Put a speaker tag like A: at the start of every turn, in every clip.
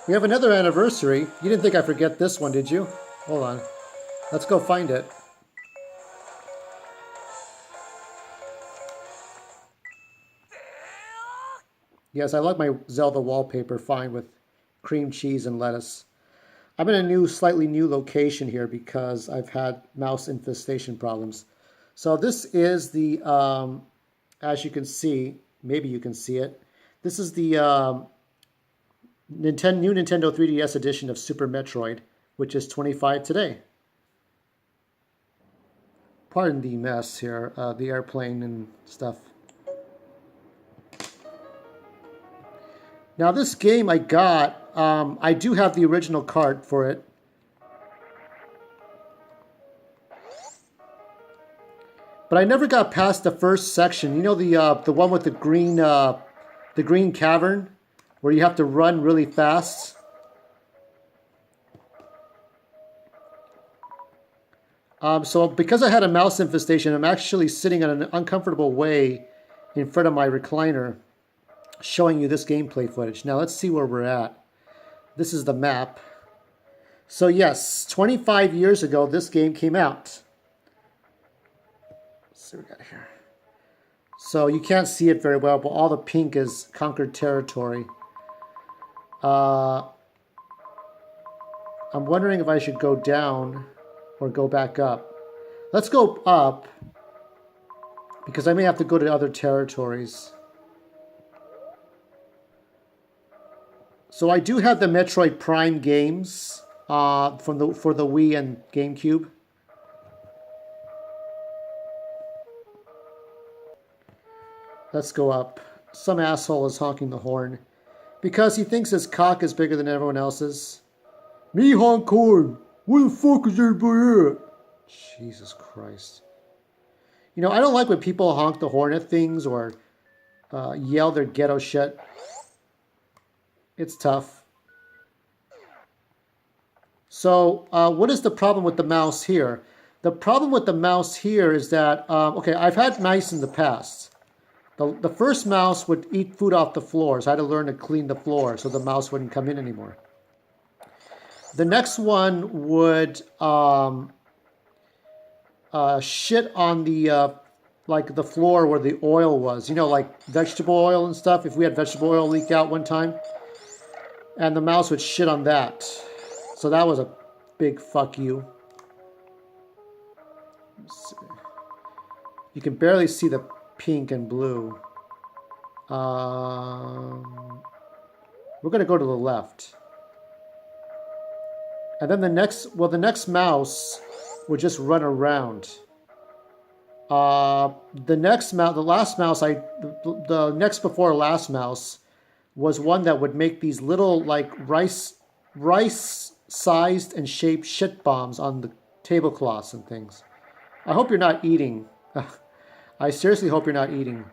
A: We have another anniversary. You didn't think I'd forget this one, did you? Hold on. Let's go find it. Yes, I like my Zelda wallpaper fine with cream cheese and lettuce. I'm in a slightly new location here because I've had mouse infestation problems. So this is the, as you can see, maybe you can see it. This is the new Nintendo 3DS edition of Super Metroid, which is 25 today. Pardon the mess here, the airplane and stuff. Now this game I got, I do have the original cart for it. But I never got past the first section. You know the one with the green cavern, where you have to run really fast. So because I had a mouse infestation, I'm actually sitting in an uncomfortable way in front of my recliner, showing you this gameplay footage. Now let's see where we're at. This is the map. So yes, 25 years ago, this game came out. Let's see what we got here. So you can't see it very well, but all the pink is conquered territory. I'm wondering if I should go down or go back up. Let's go up, because I may have to go to other territories. So I do have the Metroid Prime games for the Wii and GameCube. Let's go up. Some asshole is honking the horn because he thinks his cock is bigger than everyone else's. Me honk horn. Where the fuck is everybody at? Jesus Christ. You know, I don't like when people honk the horn at things or yell their ghetto shit. It's tough. So what is the problem with the mouse here? The problem with the mouse here is that, okay, I've had mice in the past. The first mouse would eat food off the floor, so I had to learn to clean the floor so the mouse wouldn't come in anymore. The next one would shit on the like the floor where the oil was. You know, like vegetable oil and stuff. If we had vegetable oil leak out one time, and the mouse would shit on that. So that was a big fuck you. You can barely see the pink and blue. We're going to go to the left. And then the next mouse would just run around. The next before last mouse was one that would make these little like rice sized and shaped shit bombs on the tablecloths and things. I hope you're not eating. I seriously hope you're not eating.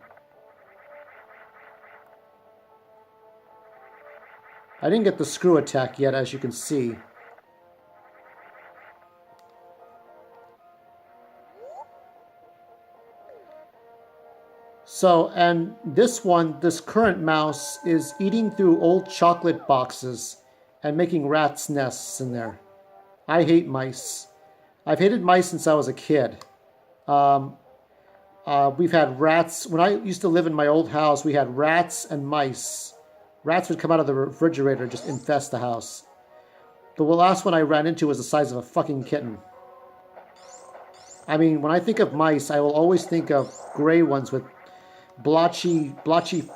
A: I didn't get the screw attack yet, as you can see. So, and this current mouse is eating through old chocolate boxes and making rats' nests in there. I hate mice. I've hated mice since I was a kid. We've had rats. When I used to live in my old house, we had rats and mice. Rats would come out of the refrigerator and just infest the house. The last one I ran into was the size of a fucking kitten. I mean, when I think of mice, I will always think of gray ones with blotchy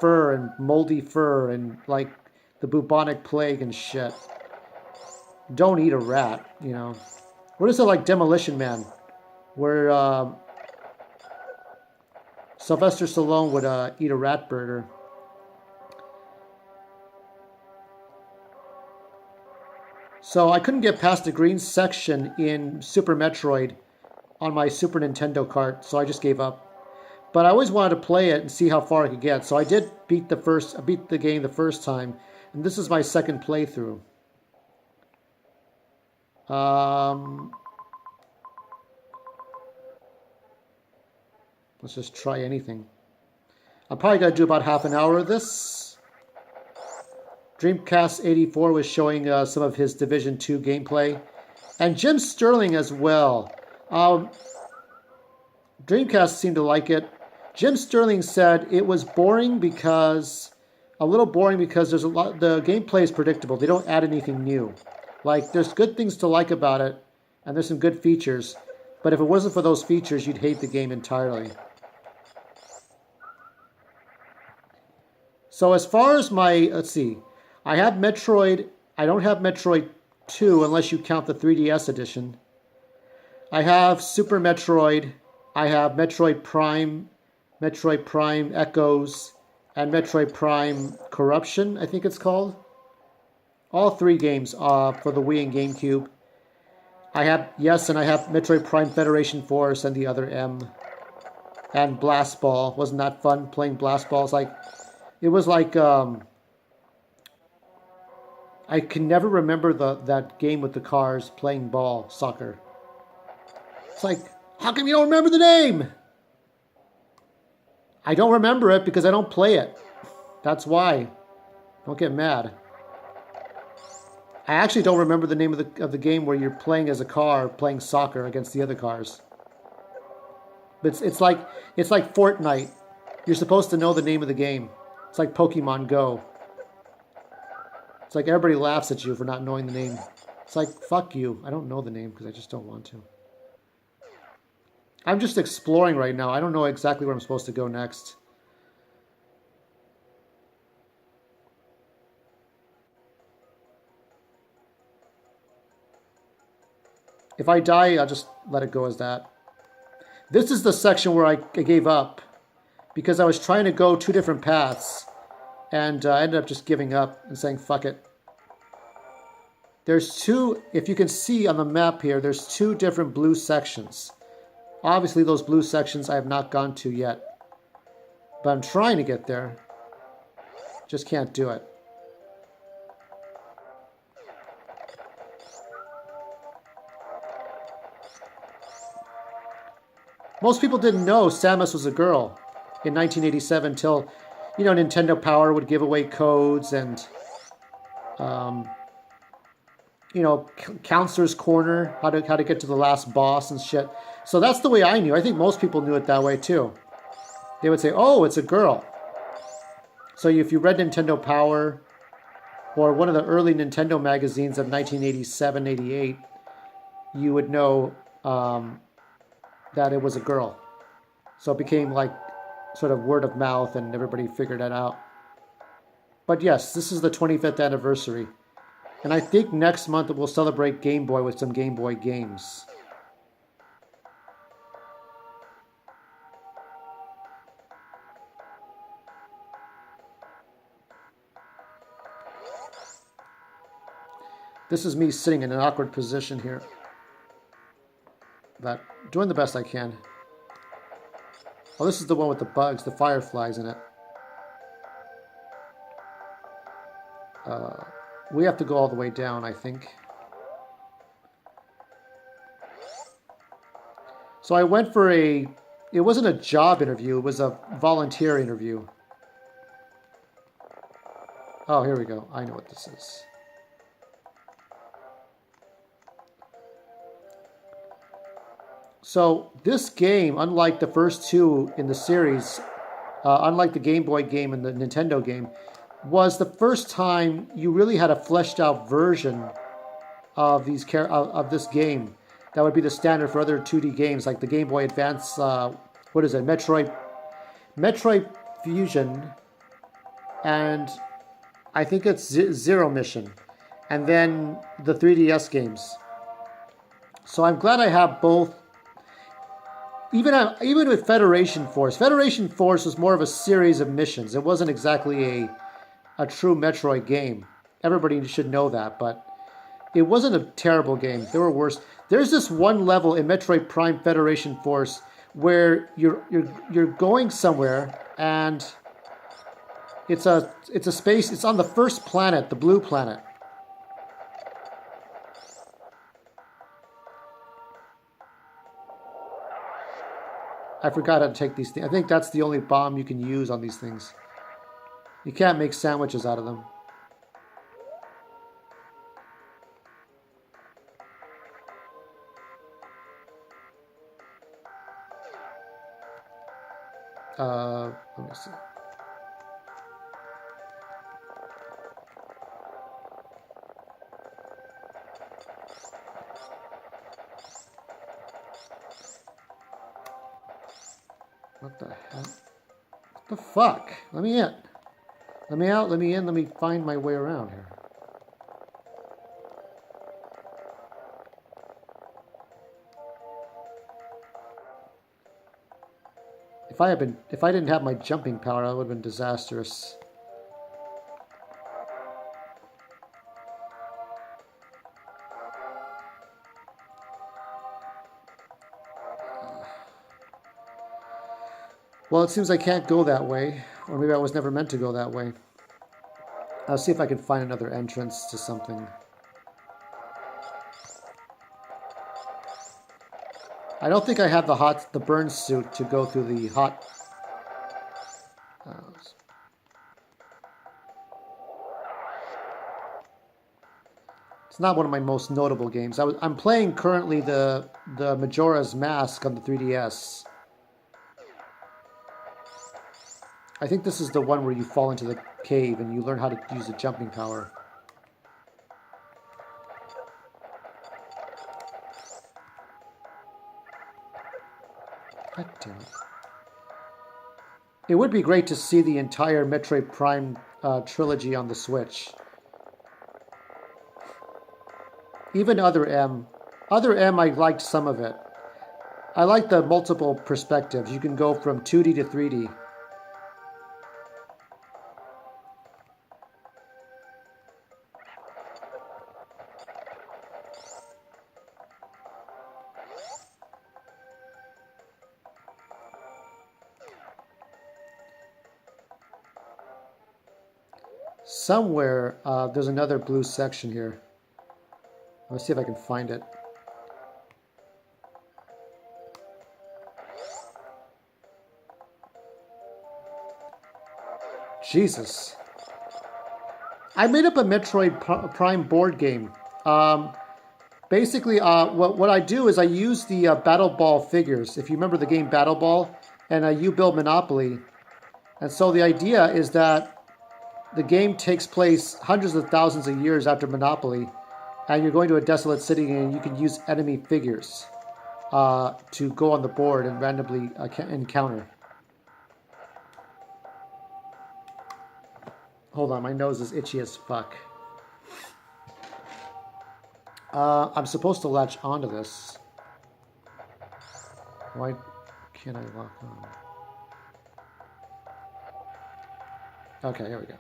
A: fur and moldy fur and like the bubonic plague and shit. Don't eat a rat, you know. What is it like Demolition Man, where Sylvester Stallone would eat a rat burger. So I couldn't get past the green section in Super Metroid on my Super Nintendo cart, so I just gave up. But I always wanted to play it and see how far I could get. So I did beat the game the first time, and this is my second playthrough. Let's just try anything. I'm probably going to do about half an hour of this. Dreamcast 84 was showing some of his Division 2 gameplay. And Jim Sterling as well. Dreamcast seemed to like it. Jim Sterling said it was boring because... a little boring because there's a lot... the gameplay is predictable. They don't add anything new. Like, there's good things to like about it. And there's some good features. But if it wasn't for those features, you'd hate the game entirely. So as far as my... let's see. I have Metroid... I don't have Metroid 2 unless you count the 3DS edition. I have Super Metroid. I have Metroid Prime Echoes, and Metroid Prime Corruption, I think it's called. All 3 games for the Wii and GameCube. I have Metroid Prime Federation Force and the other M. And Blast Ball. Wasn't that fun playing Blast Ball? It was like I can never remember that game with the cars playing ball, soccer. It's like, how come you don't remember the name? I don't remember it because I don't play it. That's why. Don't get mad. I actually don't remember the name of the game where you're playing as a car, playing soccer against the other cars. But it's like Fortnite. You're supposed to know the name of the game. It's like Pokemon Go. It's like everybody laughs at you for not knowing the name. It's like, fuck you. I don't know the name because I just don't want to. I'm just exploring right now. I don't know exactly where I'm supposed to go next. If I die, I'll just let it go as that. This is the section where I gave up because I was trying to go 2 different paths. And I ended up just giving up and saying, fuck it. There's 2, if you can see on the map here, there's 2 different blue sections. Obviously, those blue sections I have not gone to yet. But I'm trying to get there. Just can't do it. Most people didn't know Samus was a girl in 1987 until... you know, Nintendo Power would give away codes and, you know, Counselor's Corner, how to get to the last boss and shit. So that's the way I knew. I think most people knew it that way too. They would say, oh, it's a girl. So if you read Nintendo Power or one of the early Nintendo magazines of 1987, 88, you would know that it was a girl. So it became like sort of word of mouth, and everybody figured that out. But yes, this is the 25th anniversary. And I think next month we'll celebrate Game Boy with some Game Boy games. This is me sitting in an awkward position here. But doing the best I can. Oh, this is the one with the bugs, the fireflies in it. We have to go all the way down, I think. So I went for it wasn't a job interview, it was a volunteer interview. Oh, here we go. I know what this is. So this game, unlike the first 2 in the series, unlike the Game Boy game and the Nintendo game, was the first time you really had a fleshed out version of this game. That would be the standard for other 2D games like the Game Boy Advance. What is it? Metroid Fusion, and I think it's Zero Mission, and then the 3DS games. So I'm glad I have both. Even with Federation Force. Federation Force was more of a series of missions. It wasn't exactly a true Metroid game. Everybody should know that, but it wasn't a terrible game. There were worse. There's this one level in Metroid Prime Federation Force where you're going somewhere, and it's a space. It's on the first planet, the blue planet. I forgot how to take these things. I think that's the only bomb you can use on these things. You can't make sandwiches out of them. Let me see. What the hell? What the fuck? Let me in. Let me out, let me in, let me find my way around here. If I didn't have my jumping power, that would have been disastrous. Well, it seems I can't go that way, or maybe I was never meant to go that way. I'll see if I can find another entrance to something. I don't think I have the burn suit to go through the hot. It's not one of my most notable games. I'm playing currently the Majora's Mask on the 3DS. I think this is the one where you fall into the cave and you learn how to use the jumping power. God damn it. It would be great to see the entire Metroid Prime trilogy on the Switch. Even Other M. Other M, I liked some of it. I like the multiple perspectives. You can go from 2D to 3D. Somewhere, there's another blue section here. Let's see if I can find it. Jesus. I made up a Metroid Prime board game. Basically, what I do is I use the Battle Ball figures. If you remember the game Battle Ball, and you build Monopoly. And so the idea is that the game takes place hundreds of thousands of years after Monopoly, and you're going to a desolate city and you can use enemy figures to go on the board and randomly encounter. Hold on, my nose is itchy as fuck. I'm supposed to latch onto this. Why can't I lock on? Okay, here we go.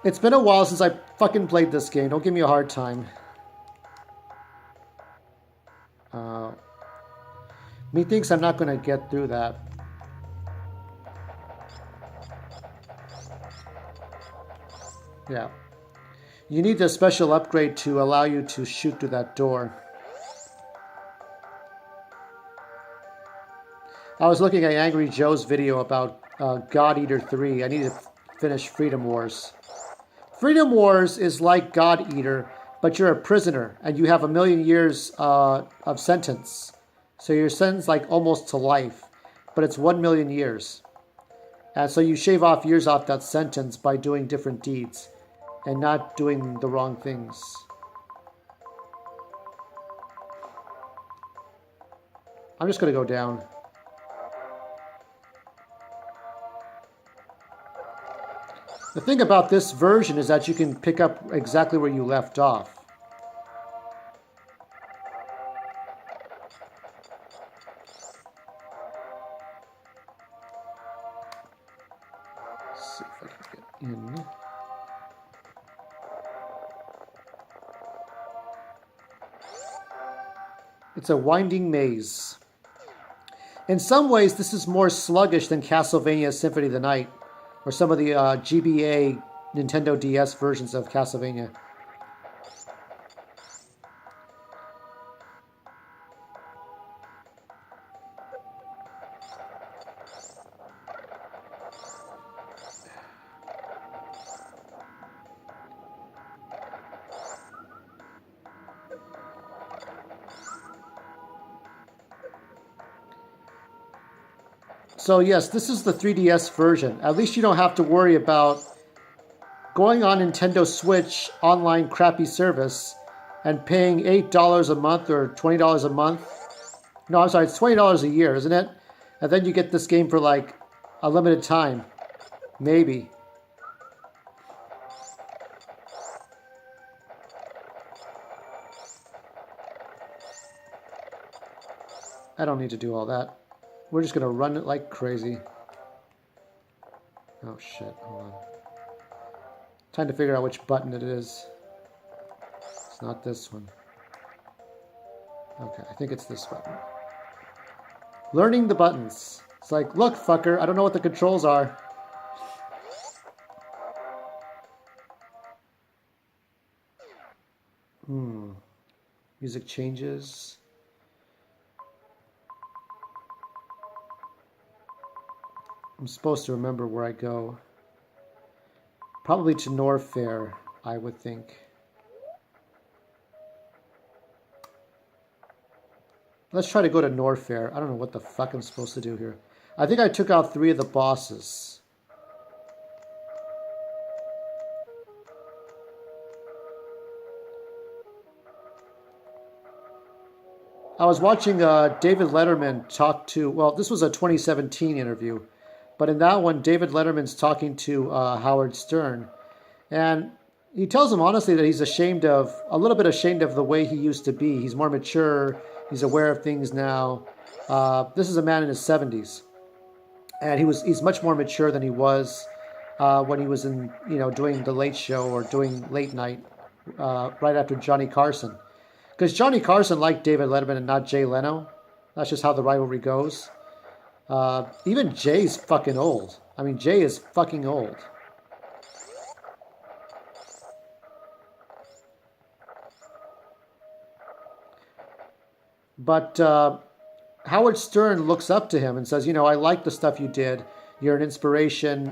A: It's been a while since I fucking played this game. Don't give me a hard time. Methinks I'm not going to get through that. Yeah. You need a special upgrade to allow you to shoot through that door. I was looking at Angry Joe's video about God Eater 3. I need to finish Freedom Wars. Freedom Wars is like God Eater, but you're a prisoner and you have 1,000,000 years of sentence. So you're sentenced like almost to life, but it's 1,000,000 years. And so you shave off years off that sentence by doing different deeds and not doing the wrong things. I'm just going to go down. The thing about this version is that you can pick up exactly where you left off. Let's see if I can get in. It's a winding maze. In some ways, this is more sluggish than Castlevania Symphony of the Night, or some of the GBA Nintendo DS versions of Castlevania. So yes, this is the 3DS version. At least you don't have to worry about going on Nintendo Switch online crappy service and paying $8 a month or $20 a month. No, I'm sorry, it's $20 a year, isn't it? And then you get this game for like a limited time. Maybe. I don't need to do all that. We're just going to run it like crazy. Oh shit, hold on. Trying to figure out which button it is. It's not this one. Okay, I think it's this button. Learning the buttons. It's like, look, fucker, I don't know what the controls are. Music changes. I'm supposed to remember where I go. Probably to Norfair, I would think. Let's try to go to Norfair. I don't know what the fuck I'm supposed to do here. I think I took out 3 of the bosses. I was watching David Letterman talk to, well, this was a 2017 interview, but in that one, David Letterman's talking to Howard Stern, and he tells him honestly that he's a little bit ashamed of the way he used to be. He's more mature, he's aware of things now. This is a man in his 70s, and he's much more mature than he was when he was doing The Late Show or doing late night right after Johnny Carson. Because Johnny Carson liked David Letterman and not Jay Leno. That's just how the rivalry goes. Even Jay's fucking old. I mean, Jay is fucking old. But Howard Stern looks up to him and says, I like the stuff you did. You're an inspiration.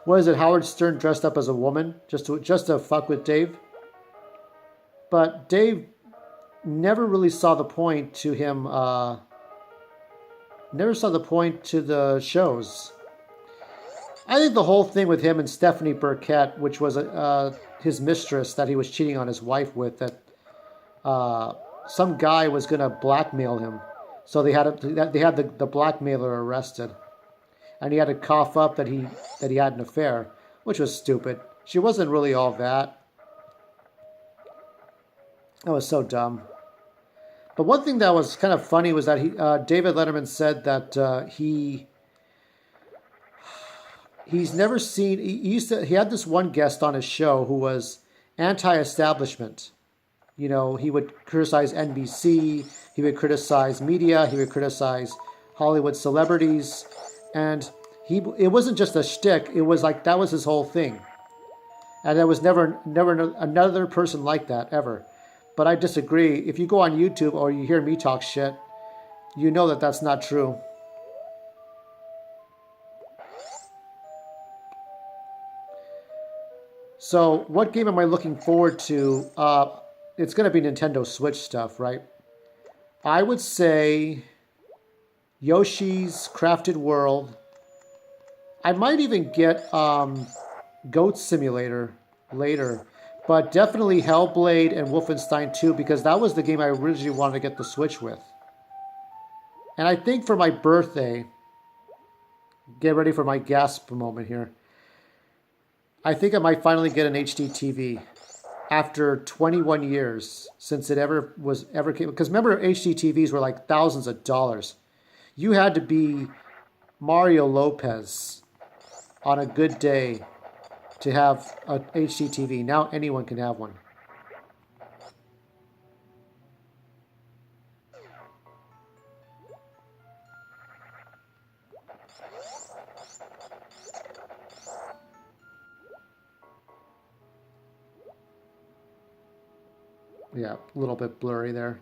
A: What is it, Howard Stern dressed up as a woman just to fuck with Dave? But Dave never really saw the point to him, never saw the point to the shows. I think the whole thing with him and Stephanie Burkett, which was his mistress that he was cheating on his wife with, that some guy was going to blackmail him. So they had the blackmailer arrested. And he had to cough up that he had an affair, which was stupid. She wasn't really all that. That was so dumb. But one thing that was kind of funny was that David Letterman said that he's never seen. He had this one guest on his show who was anti-establishment. He would criticize NBC. He would criticize media. He would criticize Hollywood celebrities, and it wasn't just a shtick. It was like that was his whole thing, and there was never another person like that ever. But I disagree. If you go on YouTube or you hear me talk shit, you know that that's not true. So what game am I looking forward to? It's going to be Nintendo Switch stuff, right? I would say Yoshi's Crafted World. I might even get Goat Simulator later. But definitely Hellblade and Wolfenstein 2, because that was the game I originally wanted to get the Switch with. And I think for my birthday, get ready for my gasp moment here, I think I might finally get an HD TV after 21 years since it ever came. Because remember, HD TVs were like thousands of dollars. You had to be Mario Lopez on a good day to have an HD TV. Now anyone can have one. Yeah, a little bit blurry there.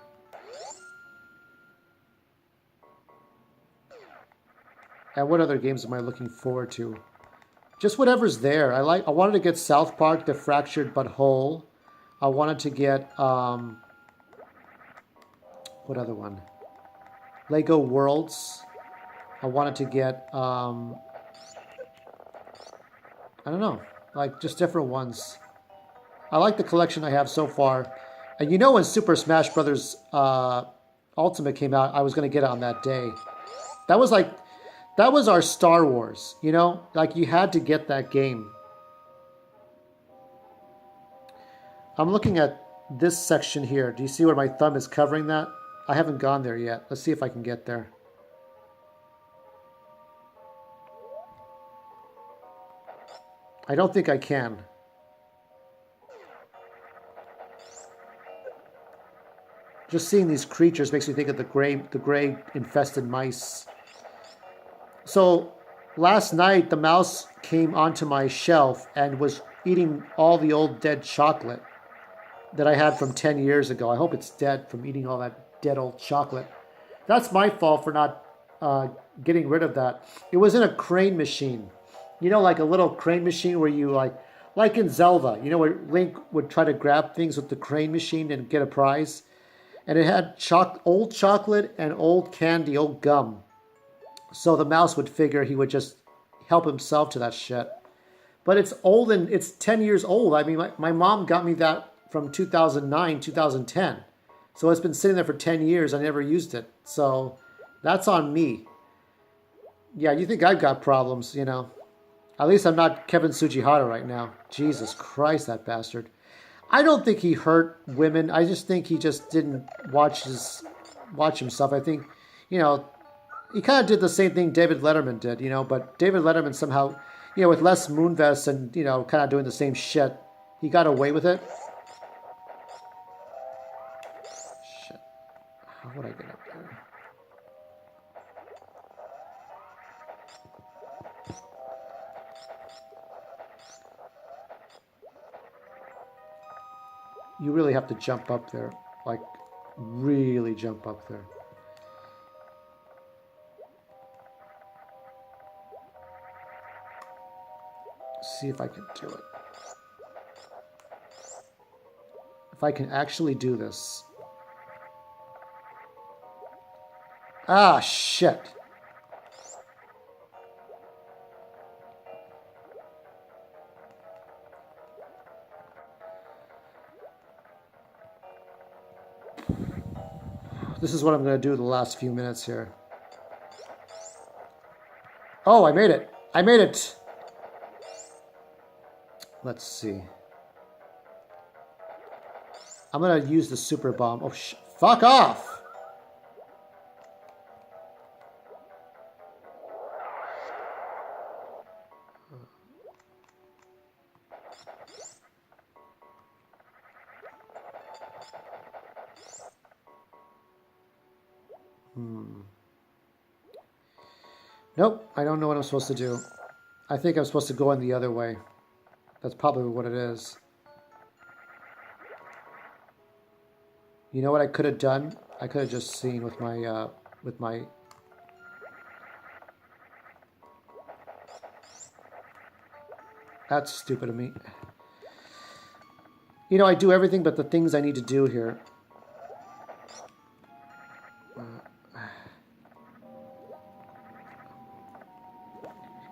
A: And what other games am I looking forward to? Just whatever's there. I wanted to get South Park: The Fractured But Whole. I wanted to get what other one? Lego Worlds. I wanted to get, I don't know, like just different ones. I like the collection I have so far. And you know when Super Smash Brothers Ultimate came out, I was going to get it on that day. That was like, that was our Star Wars, you know? Like you had to get that game. I'm looking at this section here. Do you see where my thumb is covering that? I haven't gone there yet. Let's see if I can get there. I don't think I can. Just seeing these creatures makes me think of the gray infested mice. So last night the mouse came onto my shelf and was eating all the old dead chocolate that I had from 10 years ago. I hope it's dead from eating all that dead old chocolate. That's my fault for not getting rid of that. It was in a crane machine. You know, like a little crane machine where you like in Zelda, you know, where Link would try to grab things with the crane machine and get a prize. And it had old chocolate and old candy, old gum. So the mouse would figure he would just help himself to that shit. But it's old and it's 10 years old. I mean, my mom got me that from 2009, 2010. So it's been sitting there for 10 years. I never used it. So that's on me. Yeah, you think I've got problems, you know. At least I'm not Kevin Tsujihara right now. Jesus Christ, that bastard. I don't think he hurt women. I just think he just didn't watch himself. I think, you know, he kind of did the same thing David Letterman did, you know, but David Letterman somehow, you know, with Les Moonves and, you know, kind of doing the same shit, he got away with it. Shit. How would I get up there? You really have to jump up there. Like, really jump up there. See if I can do it. If I can actually do this. Ah, shit. This is what I'm going to do the last few minutes here. Oh, I made it. I made it. Let's see. I'm going to use the super bomb. Oh, fuck off. Nope, I don't know what I'm supposed to do. I think I'm supposed to go in the other way. That's probably what it is. You know what I could have done? I could have just seen with my That's stupid of me. You know, I do everything but the things I need to do here.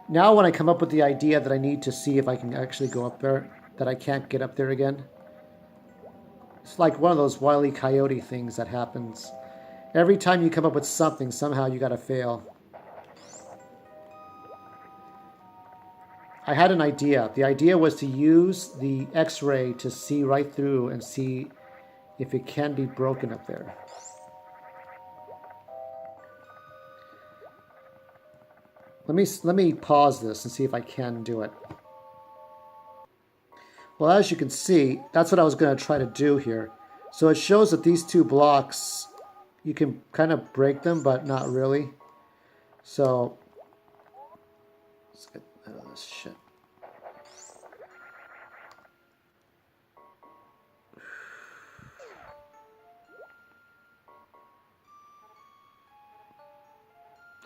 A: Now when I come up with the idea that I need to see if I can actually go up there, that I can't get up there again. It's like one of those Wile E. Coyote things that happens. Every time you come up with something, somehow you gotta fail. I had an idea. The idea was to use the X-ray to see right through and see if it can be broken up there. Let me pause this and see if I can do it. Well, as you can see, that's what I was going to try to do here. So it shows that these two blocks, you can kind of break them, but not really. So let's get out of this shit.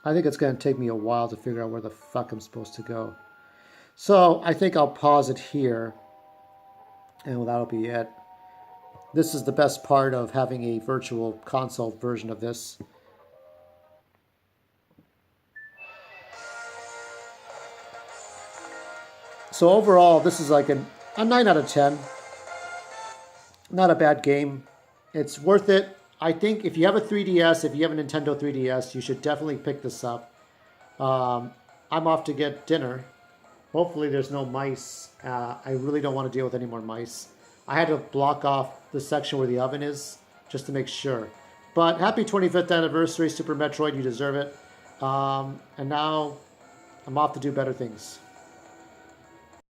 A: I think it's going to take me a while to figure out where the fuck I'm supposed to go. So I think I'll pause it here. And that'll be it. This is the best part of having a virtual console version of this. So overall, this is like a 9 out of 10. Not a bad game. It's worth it. I think if you have a 3DS, if you have a Nintendo 3DS, you should definitely pick this up. I'm off to get dinner. Hopefully there's no mice. I really don't want to deal with any more mice. I had to block off the section where the oven is just to make sure. But happy 25th anniversary, Super Metroid. You deserve it. And now I'm off to do better things.